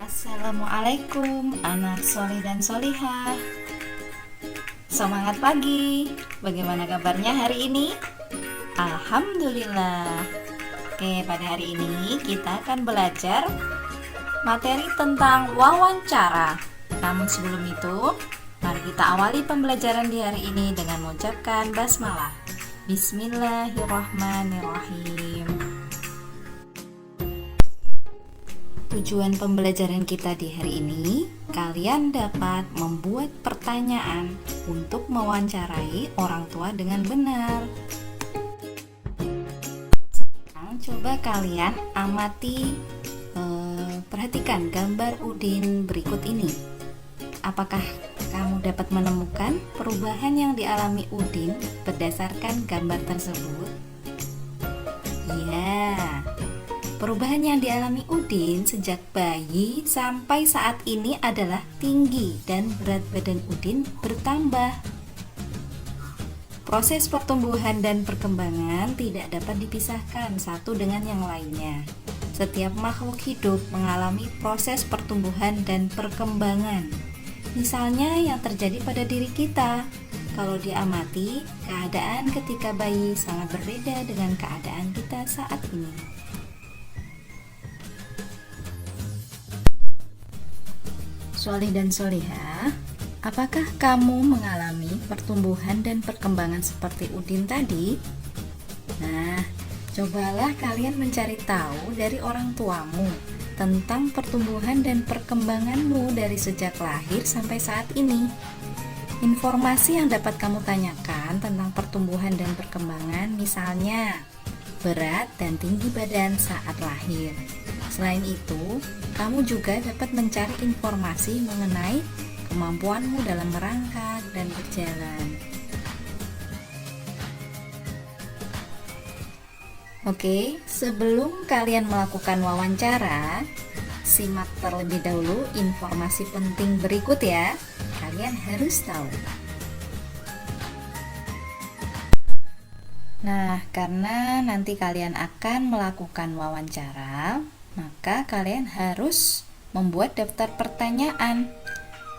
Assalamualaikum anak soleh dan solihah. Semangat pagi. Bagaimana kabarnya hari ini? Alhamdulillah. Oke, pada hari ini kita akan belajar materi tentang wawancara. Namun sebelum itu, mari kita awali pembelajaran di hari ini dengan mengucapkan basmalah. Bismillahirrahmanirrahim. Tujuan pembelajaran kita di hari ini, kalian dapat membuat pertanyaan untuk mewawancarai orang tua dengan benar. Sekarang coba kalian amati, perhatikan gambar Udin berikut ini. Apakah kamu dapat menemukan perubahan yang dialami Udin berdasarkan gambar tersebut? Ya. Perubahan yang dialami Udin sejak bayi sampai saat ini adalah tinggi dan berat badan Udin bertambah. Proses pertumbuhan dan perkembangan tidak dapat dipisahkan satu dengan yang lainnya. Setiap makhluk hidup mengalami proses pertumbuhan dan perkembangan. Misalnya yang terjadi pada diri kita. Kalau diamati, keadaan ketika bayi sangat berbeda dengan keadaan kita saat ini. Soleh dan solihah, apakah kamu mengalami pertumbuhan dan perkembangan seperti Udin tadi? Nah, cobalah kalian mencari tahu dari orang tuamu tentang pertumbuhan dan perkembanganmu dari sejak lahir sampai saat ini. Informasi yang dapat kamu tanyakan tentang pertumbuhan dan perkembangan misalnya berat dan tinggi badan saat lahir. Selain itu, kamu juga dapat mencari informasi mengenai kemampuanmu dalam merangkak dan berjalan. Oke, sebelum kalian melakukan wawancara, simak terlebih dahulu informasi penting berikut ya. Kalian harus tahu. Nah, karena nanti kalian akan melakukan wawancara, maka kalian harus membuat daftar pertanyaan.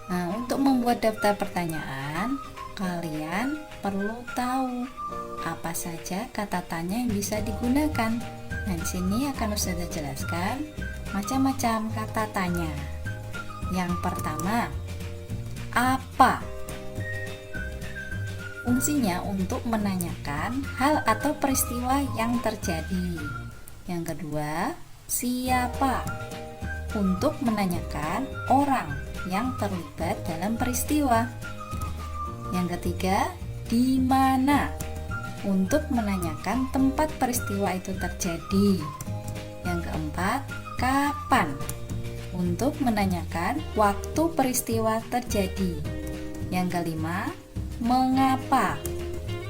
Nah, untuk membuat daftar pertanyaan, kalian perlu tahu apa saja kata tanya yang bisa digunakan. Nah, di sini akan Ustazah jelaskan macam-macam kata tanya. Yang pertama, apa? Fungsinya untuk menanyakan hal atau peristiwa yang terjadi. Yang kedua, siapa? Untuk menanyakan orang yang terlibat dalam peristiwa. Yang ketiga, di mana? Untuk menanyakan tempat peristiwa itu terjadi. Yang keempat, kapan? Untuk menanyakan waktu peristiwa terjadi. Yang kelima, mengapa?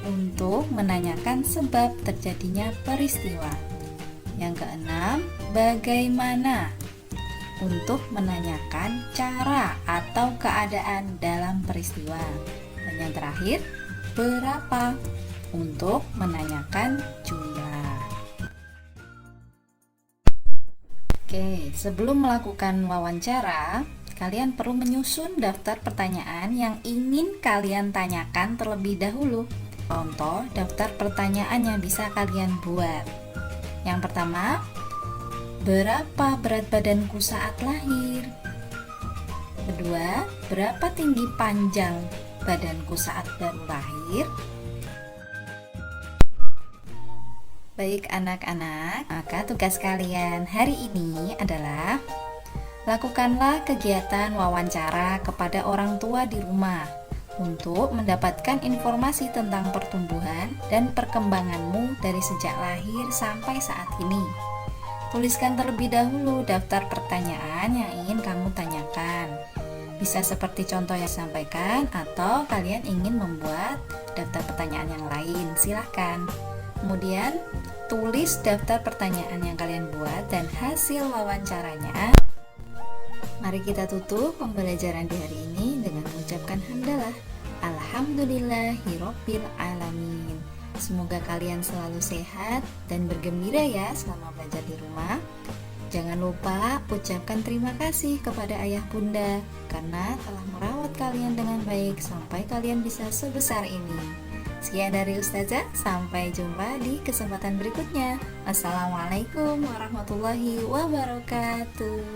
Untuk menanyakan sebab terjadinya peristiwa. Yang keenam, bagaimana? Untuk menanyakan cara atau keadaan dalam peristiwa. Dan yang terakhir, berapa? Untuk menanyakan jumlah. Oke, sebelum melakukan wawancara, kalian perlu menyusun daftar pertanyaan yang ingin kalian tanyakan terlebih dahulu. Contoh daftar pertanyaan yang bisa kalian buat. Yang pertama, berapa berat badanku saat lahir? Kedua, berapa tinggi panjang badanku saat baru lahir? Baik anak-anak, maka tugas kalian hari ini adalah lakukanlah kegiatan wawancara kepada orang tua di rumah untuk mendapatkan informasi tentang pertumbuhan dan perkembanganmu dari sejak lahir sampai saat ini. Tuliskan terlebih dahulu daftar pertanyaan yang ingin kamu tanyakan. Bisa seperti contoh yang disampaikan atau kalian ingin membuat daftar pertanyaan yang lain, silahkan. Kemudian, tulis daftar pertanyaan yang kalian buat dan hasil wawancaranya. Mari kita tutup pembelajaran di hari ini dengan mengucapkan hamdalah. Alhamdulillahirabbil alamin. Semoga kalian selalu sehat dan bergembira ya selama belajar di rumah. Jangan lupa ucapkan terima kasih kepada ayah bunda karena telah merawat kalian dengan baik sampai kalian bisa sebesar ini. Sekian dari Ustazah, sampai jumpa di kesempatan berikutnya. Assalamualaikum warahmatullahi wabarakatuh.